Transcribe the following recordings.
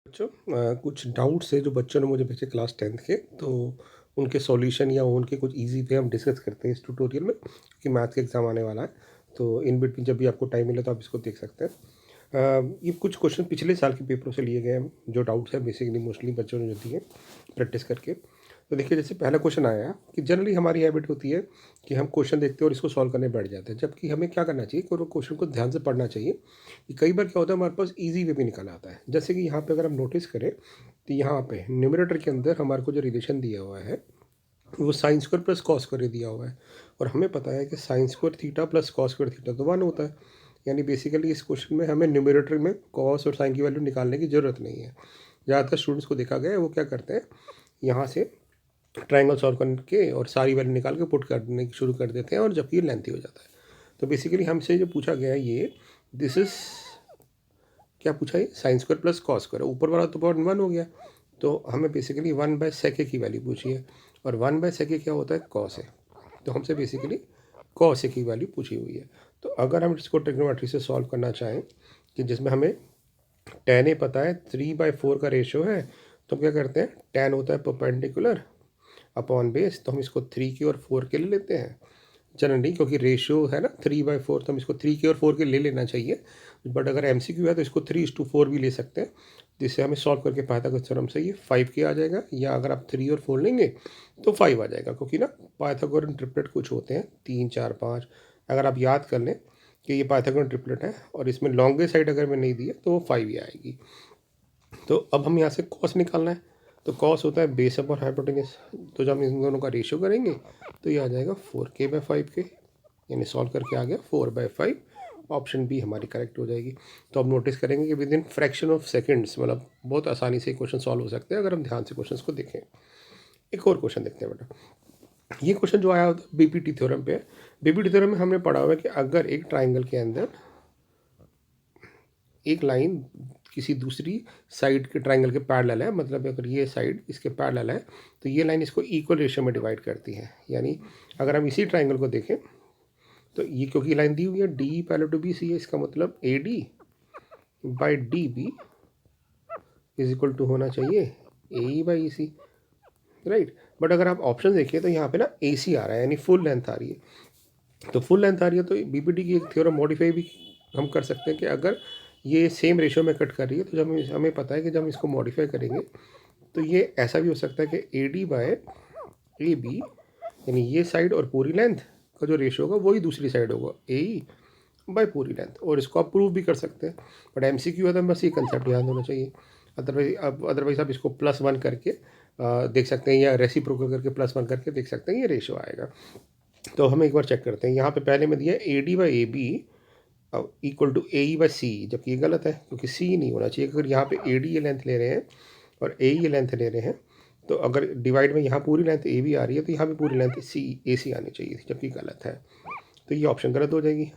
बच्चों कुछ डाउट्स है जो बच्चों ने मुझे भेजे क्लास 10th के, तो उनके सॉल्यूशन या उनके कुछ इजी वे हम डिस्कस करते हैं इस ट्यूटोरियल में, क्योंकि मैथ का एग्ज़ाम आने वाला है। तो इन बिटवीन जब भी आपको टाइम मिले तो आप इसको देख सकते हैं। ये कुछ क्वेश्चन पिछले साल के पेपरों से लिए गए हैं, जो डाउट्स है बेसिकली मोस्टली बच्चों ने जो दिए प्रैक्टिस करके। तो देखिए, जैसे पहला क्वेश्चन आया कि जनरली हमारी हैबिट होती है कि हम क्वेश्चन देखते हैं और इसको सॉल्व करने बैठ जाते हैं, जबकि हमें क्या करना चाहिए कि वो क्वेश्चन को ध्यान से पढ़ना चाहिए कि कई बार क्या होता है हमारे पास ईजी वे भी निकल आता है। जैसे कि यहाँ पे अगर हम नोटिस करें तो यहाँ पे न्यूमरेटर के अंदर हमारे को जो रिलेशन दिया हुआ है वो sine square plus cos square दिया हुआ है, और हमें पता है कि sine square theta plus cos square theta तो 1 होता है। यानी बेसिकली इस क्वेश्चन में हमें न्यूमरेटर में कॉस और साइन की वैल्यू निकालने की ज़रूरत नहीं है। ज़्यादातर स्टूडेंट्स को देखा गया है वो क्या करते हैं, यहाँ से ट्रायंगल सॉल्व करके और सारी वैल्यू निकाल के पुट करने की शुरू कर देते हैं, और जबकि ये लेंथी हो जाता है। तो बेसिकली हमसे जो पूछा गया है ये दिस इज़ क्या पूछा है, sine square plus cos square. ऊपर वाला तो पावर 1 हो गया, तो हमें बेसिकली 1/sec की वैल्यू पूछी है, और 1/sec क्या होता है, कॉस है। तो हमसे बेसिकली कॉस की वैल्यू पूछी हुई है। तो अगर हम इसको ट्रिग्नोमेट्री से सॉल्व करना चाहें कि जिसमें हमें tan ए पता है 3/4 का रेशियो है, तो हम क्या करते हैं, tan होता है परपेंडिकुलर अपॉन बेस, तो हम इसको 3 की और 4 के ले लेते हैं जनरली, क्योंकि रेशियो है ना 3/4, तो हम इसको 3 के और 4 के ले लेना चाहिए। बट अगर एमसीक्यू है तो इसको 3:4 भी ले सकते हैं, जिससे हमें सॉल्व करके पाइथागोरस थ्योरम से ये 5 के आ जाएगा, या अगर आप 3 और 4 लेंगे तो 5 आ जाएगा, क्योंकि ना पाइथागोरस ट्रिपलेट कुछ होते हैं 3 4 5। अगर आप याद कर लें कि ये पाइथागोरस ट्रिपलेट है और इसमें लॉन्गेस्ट साइड अगर मैं नहीं दिया तो वो 5 ही आएगी। तो अब हम यहाँ से कॉस निकालना है, तो कॉस होता है बेस अपॉन हाइपोटेन्यूज। तो जब हम इन दोनों का रेशियो करेंगे तो ये आ जाएगा 4k/5 के, यानी सॉल्व करके आ गया 4/5। ऑप्शन बी हमारी करेक्ट हो जाएगी। तो अब नोटिस करेंगे कि with in fraction of seconds, मतलब बहुत आसानी से क्वेश्चन सॉल्व हो सकते हैं अगर हम ध्यान से क्वेश्चन को देखें। एक और क्वेश्चन देखते हैं बेटा। ये क्वेश्चन जो आया होता है बीपीटी थ्योरम पे है। बीपीटी थ्योरम में हमने पढ़ा हुआ है कि अगर एक ट्राइंगल के अंदर एक लाइन किसी दूसरी साइड के ट्राइंगल के पैरेलल है, मतलब अगर ये साइड इसके पैरेलल है तो ये लाइन इसको इक्वल रेशियो में डिवाइड करती है। यानी अगर हम इसी ट्राइंगल को देखें तो ये क्योंकि लाइन दी हुई है D parallel to B C है, इसका मतलब A D by D B is equal to होना चाहिए A E by E C, right. But अगर आप ऑप्शन देखिए तो यहाँ पे ना ए सी आ रहा है, यानी फुल लेंथ आ रही है। तो फुल लेंथ आ रही है तो बीपीटी की एक थ्योरम मॉडिफाई भी हम कर सकते हैं कि अगर ये सेम रेशियो में कट कर रही है तो जब हमें पता है कि जब हम इसको मॉडिफाई करेंगे तो ये ऐसा भी हो सकता है कि A D by A B, यानी ये साइड और पूरी लेंथ का जो रेशियो होगा वही दूसरी साइड होगा ए ई बाय पूरी लेंथ, और इसको आप प्रूव भी कर सकते हैं। बट एमसीक्यू है तो बस ये कंसेप्ट याद होना चाहिए। अदरवाइज आप इसको +1 करके देख सकते हैं, या रेसिप्रोकल करके +1 करके देख सकते हैं, ये रेशियो आएगा। तो हम एक बार चेक करते हैं। यहाँ पे पहले में दिया A D by A B equal to A E by C, जबकि ये गलत है क्योंकि सी नहीं होना चाहिए। अगर यहाँ पे ए डी ये लेंथ ले रहे हैं और ए ये लेंथ ले रहे हैं, तो अगर डिवाइड में यहाँ पूरी लेंथ ए बी आ रही है तो यहाँ भी पूरी लेंथ सी ए सी आनी चाहिए थी, जबकि गलत है। तो ये ऑप्शन गलत हो जाएगी।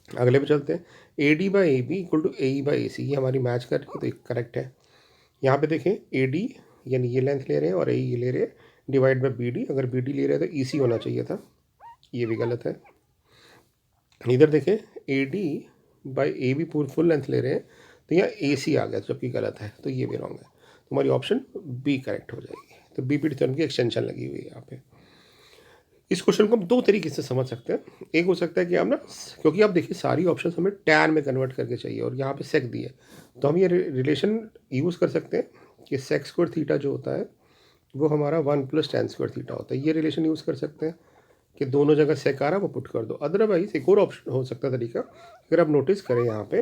अगले पे चलते हैं। A D by A B equal to A E by A C, ये हमारी मैच कर रही है तो ये करेक्ट है। यहाँ पे देखें ए डी यानी ये लेंथ ले रहे हैं और ए ये ले रहे हैं, डिवाइड बाई बी डी, अगर बी डी ले रहे हैं तो ई सी होना चाहिए था, ये भी गलत है। इधर देखें A D by A B पूरी फुल लेंथ ले रहे हैं तो यहाँ ए सी आ गया, जबकि गलत है, तो ये भी रॉन्ग है। तो हमारी ऑप्शन बी करेक्ट हो जाएगी। तो बी पी टी थ्योरम की एक्सटेंशन लगी हुई है यहाँ पे। इस क्वेश्चन को हम दो तरीके से समझ सकते हैं। एक हो सकता है कि हम ना, क्योंकि आप देखिए सारी ऑप्शन हमें टैन में कन्वर्ट करके चाहिए और यहाँ पे सेक दी है, तो हम ये रिलेशन यूज़ कर सकते हैं कि सेक स्क्वायर थीटा जो होता है वो हमारा 1 + tan स्क्वायर थीटा होता है। ये रिलेशन यूज़ कर सकते हैं कि दोनों जगह सेक आ रहा है वो पुट कर दो। अदरवाइज एक और ऑप्शन हो सकता है तरीका, अगर आप नोटिस करें यहाँ पे,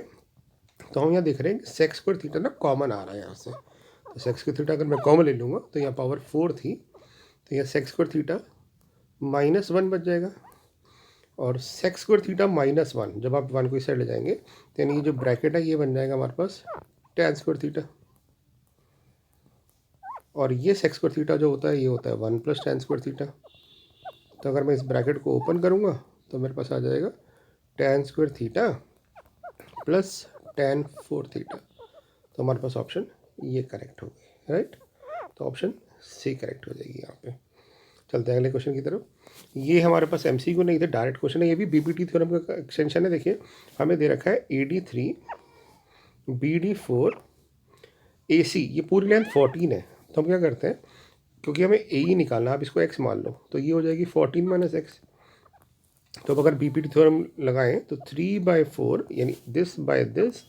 तो हम यहाँ देख रहे हैं कि सेक स्क्वायर थीटा ना कॉमन आ रहा है यहाँ से। तो सेक स्क्वायर थीटा अगर मैं कॉमन ले लूँगा तो यहाँ पावर 4 थी, तो यहाँ सेक स्क्वायर थीटा -1 बच जाएगा, और सेक स्क्वायर थीटा -1 जब आप 1 को इस साइड ले जाएंगे तो यानी ये जो ब्रैकेट है ये बन जाएगा हमारे पास tan स्क्वायर थीटा, और ये सेक स्क्वायर थीटा जो होता है ये होता है 1 + tan स्क्वायर थीटा। तो अगर मैं इस ब्रैकेट को ओपन करूँगा तो मेरे पास आ जाएगा tan square theta plus tan 4 theta. तो हमारे पास ऑप्शन ये करेक्ट हो गई, राइट। तो ऑप्शन सी करेक्ट हो जाएगी यहाँ पे। चलते हैं अगले क्वेश्चन की तरफ। ये हमारे पास एमसीक्यू नहीं, इधर डायरेक्ट क्वेश्चन है, ये भी बीपीटी थ्योरम का एक्सटेंशन है। देखिए हमें दे रखा है AD3 BD4 AC ये पूरी लेंथ 14 है, तो हम क्या करते हैं, क्योंकि हमें AE निकालना, आप इसको x मान लो, तो ये हो जाएगी 14 माइनस एक्स। तो अब अगर BPT थ्योरम लगाएं तो 3/4 यानी this by this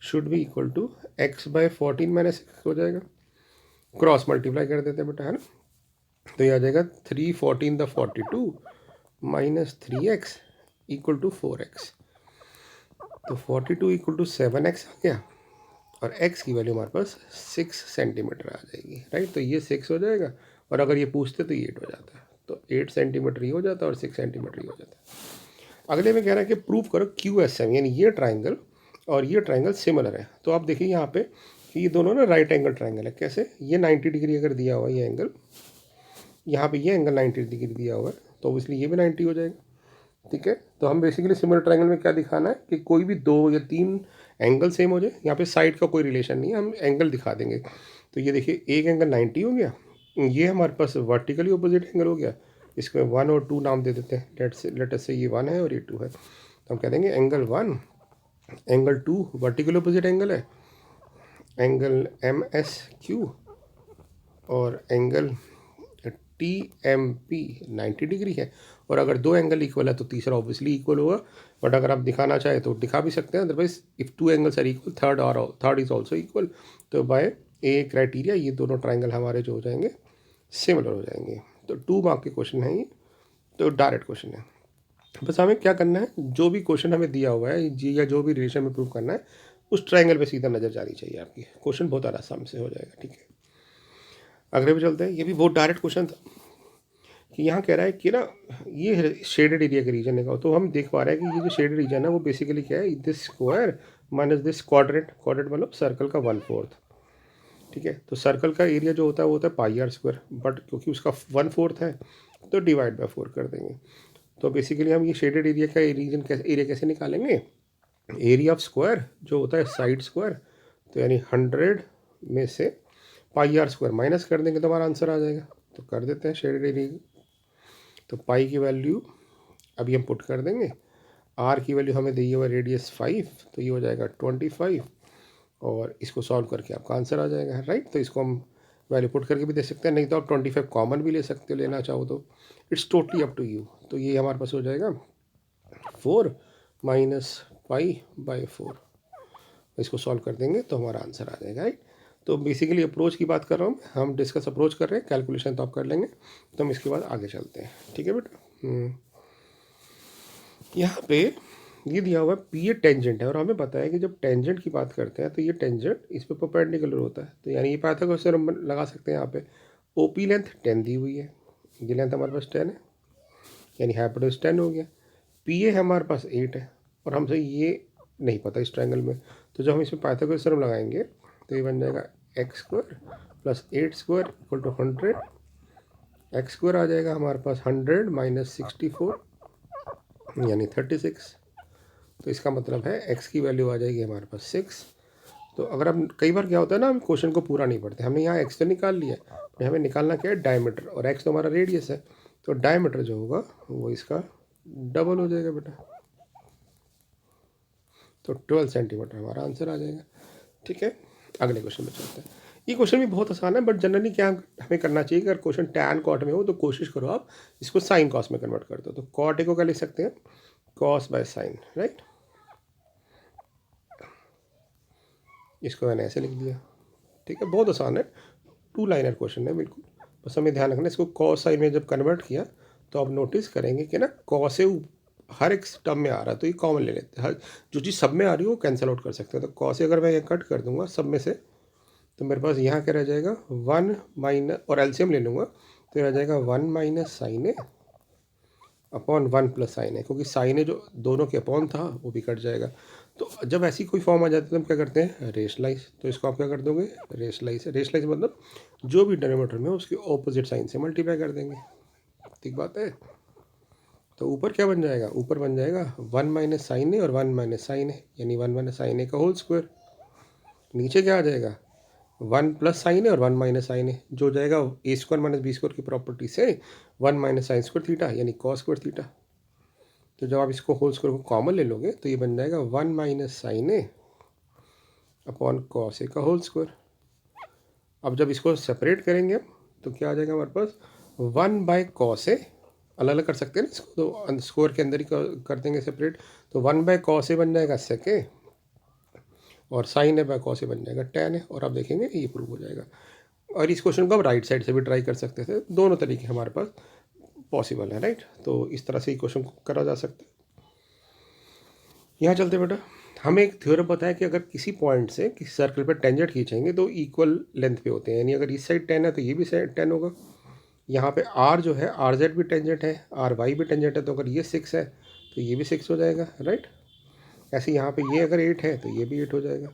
should be equal to x/14 minus x हो जाएगा। क्रॉस मल्टीप्लाई कर देते हैं बेटा, है ना। तो ये आ जाएगा 3/14 the 42 minus 3x equal to 4x। तो 42 इक्वल टू 7x आ गया, और x की वैल्यू हमारे पास 6 सेंटीमीटर आ जाएगी, राइट। तो ये 6 हो जाएगा, और अगर ये पूछते तो ये 8 हो जाता है, तो 8 सेंटीमीटर ये हो जाता है और 6 सेंटीमीटर ये हो जाता है। अगले में कह रहा है कि प्रूव करो QSM, यानी ये ट्राइंगल और ये ट्राइंगल सिमिलर है। तो आप देखिए यहाँ पे कि ये दोनों ना राइट एंगल ट्राइंगल है। कैसे, ये 90 डिग्री अगर दिया हुआ है ये एंगल, यहाँ पे ये एंगल 90 डिग्री दिया हुआ है, तो ऑब्वियसली ये भी 90 हो जाएगा, ठीक है। तो हम बेसिकली सिमिलर ट्राइंगल में क्या दिखाना है कि कोई भी 2 या 3 एंगल सेम हो जाए। यहाँ पे साइड का कोई रिलेशन नहीं है, हम एंगल दिखा देंगे। तो ये देखिए एक एंगल 90 हो गया, ये हमारे पास वर्टिकली ऑपोजिट एंगल हो गया, इसको 1 और 2 नाम दे देते हैं। लेट अस से ये 1 है और ये 2 है, तो हम कह देंगे angle 1, angle 2 vertical opposite angle है, एंगल MSQ, और एंगल TMP 90 डिग्री है। और अगर 2 एंगल इक्वल है तो तीसरा ऑब्वियसली इक्वल होगा, बट अगर आप दिखाना चाहे तो दिखा भी सकते हैं, otherwise if 2 angles are equal third is also equal. तो बाय ए क्राइटेरिया ये दोनों ट्राइंगल हमारे जो हो जाएंगे सिमिलर हो जाएंगे। तो 2 मार्क के क्वेश्चन है ये, तो डायरेक्ट क्वेश्चन है। बस हमें क्या करना है, जो भी क्वेश्चन हमें दिया हुआ है जी, या जो भी रिलेशन में प्रूव करना है, उस ट्राइंगल पे सीधा नज़र जानी चाहिए आपकी, क्वेश्चन बहुत आराम से हो जाएगा, ठीक है। अगले पे चलते हैं। ये भी बहुत डायरेक्ट क्वेश्चन था कि यहाँ कह रहा है कि ना ये शेडेड एरिया का रीजन है, तो हम देख पा रहे हैं कि ये जो शेडेड रीजन है वो बेसिकली क्या है, this square minus this quadrant, quadrant मतलब सर्कल का 1/4, ठीक है। तो सर्कल का एरिया जो होता है वो होता है πr², बट क्योंकि उसका 1/4 है तो डिवाइड बाय 4 कर देंगे। तो बेसिकली हम ये शेडेड एरिया का रीजन एरिया कैसे निकालेंगे, एरिया ऑफ स्क्वायर जो होता है साइड स्क्वायर, तो यानी 100 में से πr² माइनस कर देंगे तो हमारा आंसर आ जाएगा। तो कर देते हैं शेडेड एरिया। तो पाई की वैल्यू अभी हम पुट कर देंगे, आर की वैल्यू हमें दी हुआ रेडियस 5, तो ये हो जाएगा 25, और इसको सॉल्व करके आपका आंसर आ जाएगा, राइट। तो इसको हम वैल्यू पुट करके भी दे सकते हैं, नहीं तो आप 25 कॉमन भी ले सकते हो, लेना चाहो तो it's totally up to you. तो ये हमारे पास हो जाएगा 4 माइनस π/4, इसको सॉल्व कर देंगे तो हमारा आंसर आ जाएगा, राइट। तो बेसिकली अप्रोच की बात कर रहा हूँ, हम डिस्कस अप्रोच कर रहे हैं, कैलकुलेशन तो आप कर लेंगे, तो हम इसके बाद आगे चलते हैं, ठीक है बेटा। यहाँ पे ये दिया हुआ है पी ए टेंजेंट है, और हमें पता है कि जब टेंजेंट की बात करते हैं तो ये टेंजेंट इस पर परपेंडिकुलर होता है, तो यानी ये पाइथागोरस थ्योरम लगा सकते हैं। यहाँ पे OP लेंथ 10 दी हुई है, ये लेंथ हमारे पास 10 है, यानी हाइपोटेन्यूज 10 हो गया। PA हमारे पास 8 है, और हमसे ये नहीं पता इस ट्रायंगल में, तो जब हम इसमें पाइथागोरस थ्योरम लगाएंगे तो ये बन जाएगा x² plus 8² equal to 100, x² आ जाएगा हमारे पास 100 माइनस 64 यानी 36। तो इसका मतलब है x की वैल्यू आ जाएगी हमारे पास 6। तो अगर हम कई बार क्या होता है ना, हम क्वेश्चन को पूरा नहीं पढ़ते, हमने यहाँ x तो निकाल लिया है, हमें निकालना क्या है डायमीटर, और x तो हमारा रेडियस है, तो डायमीटर जो होगा वो इसका डबल हो जाएगा बेटा, तो 12 सेंटीमीटर हमारा आंसर आ जाएगा, ठीक है। अगले क्वेश्चन में चलते हैं। ये क्वेश्चन भी बहुत आसान है, बट जनरली क्या हमें करना चाहिए, अगर क्वेश्चन टैन कॉट में हो तो कोशिश करो आप इसको साइन कॉस में कन्वर्ट कर दो। तो कॉट ए को क्या लिख सकते हैं, कॉस बाय साइन, राइट। इसको मैंने ऐसे लिख दिया, ठीक है, बहुत आसान है, 2 लाइनर क्वेश्चन है बिल्कुल। बस हमें ध्यान रखना, इसको कॉस साइन में जब कन्वर्ट किया तो आप नोटिस करेंगे कि ना कॉस से हर एक टर्म में आ रहा है, तो ये कॉमन ले लेते हैं, हर जो चीज़ सब में आ रही है वो कैंसिल आउट कर सकते हैं। तो कॉस से अगर मैं ये कट कर दूंगा सब में से, तो मेरे पास यहाँ क्या रह जाएगा 1 माइनस, और एलसीएम ले लूँगा तो रह जाएगा 1 माइनस साइन ए अपॉन 1 प्लस साइन ए, क्योंकि साइन ए जो दोनों के अपॉन था वो भी कट जाएगा। तो जब ऐसी कोई फॉर्म आ जाती है तो हम क्या करते हैं रेशलाइज, तो इसको आप क्या कर दोगे रेशलाइज, रेशलाइज मतलब जो भी डिनोमिनेटर में उसके ऑपोजिट साइन से मल्टीप्लाई कर देंगे, ठीक बात है। तो ऊपर क्या बन जाएगा, ऊपर बन जाएगा 1 माइनस साइन ए और 1 माइनस साइन ए, यानी 1 माइनस साइन ए का होल स्क्वायर। नीचे क्या आ जाएगा 1 प्लस साइन है और 1 माइनस साइन है, जो जाएगा A² माइनस B² की प्रॉपर्टी से 1 माइनस साइन स्क्वायर थीटा यानी कॉस स्क्वायर थीटा। तो जब आप इसको होल स्क्वायर को कॉमन ले लोगे तो ये बन जाएगा 1 minus sign A upon cos A का होल स्क्वायर। अब जब इसको सेपरेट करेंगे तो क्या आ जाएगा हमारे पास 1/cos ए, अलग अलग कर सकते हैं ना इसको, तो स्क्वायर के अंदर ही कर देंगे सेपरेट, तो 1/cos ए बन जाएगा सेक ए, और sign A by cos A बन जाएगा tan है, और आप देखेंगे ये प्रूव हो जाएगा। और इस क्वेश्चन को आप राइट साइड से भी ट्राई कर सकते थे, दोनों तरीके हमारे पास पॉसिबल है, राइट। तो इस तरह से ये क्वेश्चन को करा जा सकता है। यहाँ चलते बेटा, हमें एक थ्योरम पता है कि अगर किसी पॉइंट से किसी सर्कल पर टेंजेंट खींचेंगे तो इक्वल लेंथ पे होते हैं, यानी अगर इस साइड 10 है तो ये भी साइड 10 होगा। यहाँ पे r जो है RZ भी टेंजेंट है, RY भी टेंजेंट है, तो अगर ये 6 है तो ये भी 6 हो जाएगा, राइट। ऐसे यहाँ पे ये अगर 8 है तो ये भी 8 हो जाएगा।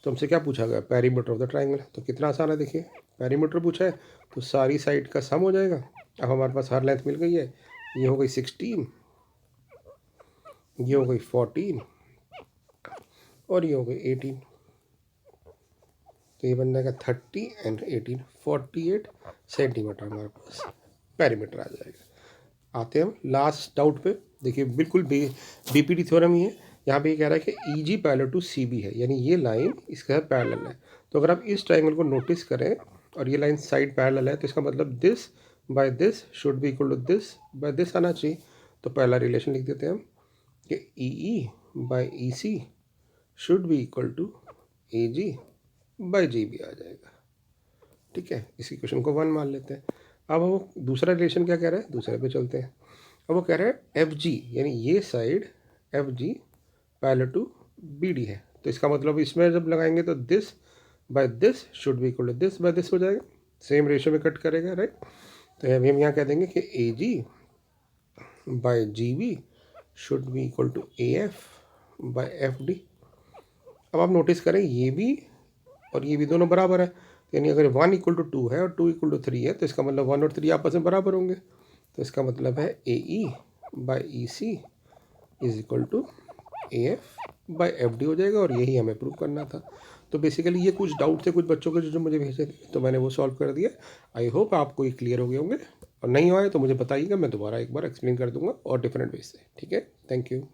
तो हमसे क्या पूछा गया, पेरीमीटर ऑफ द ट्राइंगल, तो कितना आसान है, देखिए पेरीमीटर पूछा है तो सारी साइड का सम हो जाएगा। अब हमारे पास हर लेंथ मिल गई है, ये हो गई 16, ये हो गई 14 और ये हो गई 18, तो ये बन जाएगा 30 एंड 18 48 सेंटीमीटर हमारे पास पेरीमीटर आ जाएगा। आते हैं हम लास्ट डाउट पे, देखिए बिल्कुल बीपीटी थ्योरम ही है। यहाँ पे ये कह रहा है कि EG पैरेलल टू CB है, यानी ये लाइन इसके साथ पैरेलल है। तो अगर आप इस ट्राइंगल को नोटिस करें और ये लाइन साइड पैरेलल है, तो इसका मतलब this by this should be equal to this by this आना चाहिए। तो पहला रिलेशन लिख देते हैं हम कि EE by EC should be equal to AG by GB आ जाएगा, ठीक है। इसी क्वेश्चन को 1 मान लेते हैं। अब वो दूसरा रिलेशन क्या कह रहा है, दूसरे पे चलते हैं। अब वो कह रहा है FG, यानी ये side FG parallel to BD है, तो इसका मतलब इसमें जब लगाएंगे तो this by this should be equal to this by this हो जाएगा, सेम रेशियो में कट करेगा, राइट। तो अभी हम यहाँ कह देंगे कि AG by GB should be equal to AF by FD। अब आप नोटिस करें ये भी और ये भी दोनों बराबर है, यानी अगर 1 इक्वल टू 2 है और 2 इक्वल टू 3 है तो इसका मतलब 1 और 3 आपस में बराबर होंगे, तो इसका मतलब है AE by EC is equal to AF by FD हो जाएगा, और यही हमें प्रूव करना था। तो बेसिकली ये कुछ डाउट थे कुछ बच्चों के जो मुझे भेजे थे, तो मैंने वो सॉल्व कर दिया। आई होप आपको ये क्लियर हो गए होंगे, और नहीं हुआ है तो मुझे बताइएगा, मैं दोबारा एक बार एक्सप्लेन कर दूंगा और डिफरेंट वे से, ठीक है। Thank you.